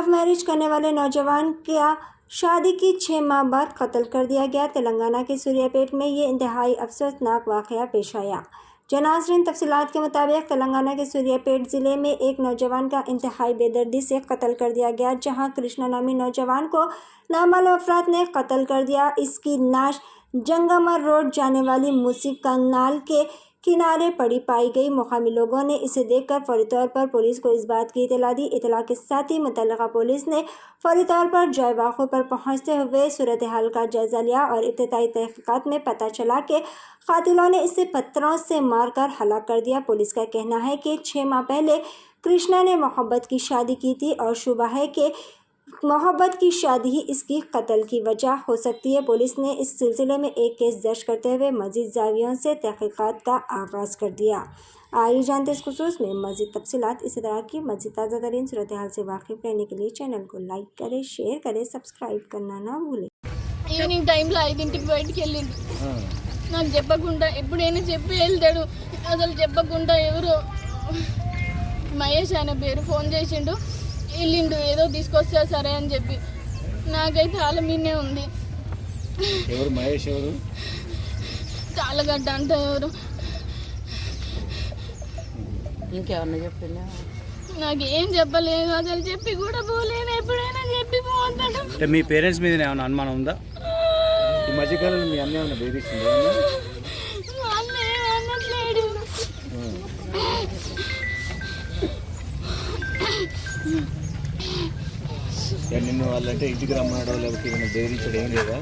Love marriage करने वाले नौजवान का शादी की 6 माह बाद कत्ल कर दिया गया। तेलंगाना के सूर्यापेट में ये इंतहाई अफसोसनाक वाक़या पेश आया। नाज़रीन, तफसीलात के मुताबिक तेलंगाना के सूर्यापेट ज़िले में एक नौजवान का इंतहाई बेदर्दी से कत्ल कर दिया गया, जहां कृष्णा नामी नौजवान को नामालूम अफराद ने कत्ल कर दिया। इसकी लाश जंगमर रोड जाने वाली मूसी कनाल के किनारे पड़ी पाई गई। मुकामी लोगों ने इसे देखकर फौरी तौर पर पुलिस को इस बात की इतला दी। इतला के साथ ही मुतल्लिका पुलिस ने फौरी तौर पर जय वाक़े पर पहुंचते हुए सूरत हाल का जायज़ा लिया और इब्तिदाई तहक़ीक़ात में पता चला कि कातिलों ने इसे पत्थरों से मारकर हलाक कर दिया। पुलिस का कहना है कि 6 माह पहले कृष्णा ने मोहब्बत की शादी की थी और शुबा है कि मोहब्बत की शादी ही इसकी कत्ल की वजह हो सकती है। पुलिस ने इस सिलसिले में एक केस दर्ज करते हुए मज़ीद ज़ावियों से तहक़ीक़ात का आगाज़ कर दिया। आइए जानते इस खुसूस में मज़ीद तफसीलात। इसी तरह की मज़ीद ताज़ा तरीन सूरत हाल से वाकिफ़ रहने के लिए चैनल को लाइक करें, शेयर करें, सब्सक्राइब करना ना भूलें। ఈవినింగ్ టైంలో 5ంటికి బయటికి వెళ్ళిండు. నాకు చెప్పకుండా ఎప్పుడైనా చెప్పి వెళ్తాడు, అసలు చెప్పకుండా ఎవరు మహేష్ అనే పేరు ఫోన్ చేసిండు, వెళ్ళిండు ఏదో తీసుకొస్తా సరే అని చెప్పి. నాకైతే వాళ్ళ మీదనే ఉంది. ఎవరు మహేష్? ఎవరు? కాళ్ళగడ్డ అంటే ఎవరు? ఇంకేమన్నా చెప్పిందా? నాకేం చెప్పలేదు, అసలు చెప్పి కూడా పోలేను. ఎప్పుడైనా చెప్పి పోతాడు. అంటే మీ పేరెంట్స్ మీద ఏమైనా అనుమానం ఉందా? ఈ మధ్యకాలంలో మీ అన్న ఏమైనా బెదిరిస్తుందా? అనట్లేడు. నిన్ను వాళ్ళంటే ఇంటికి రమ్మన్నాడో లేకపోతే ఏమైనా బెదిరించడం ఏం లేదా?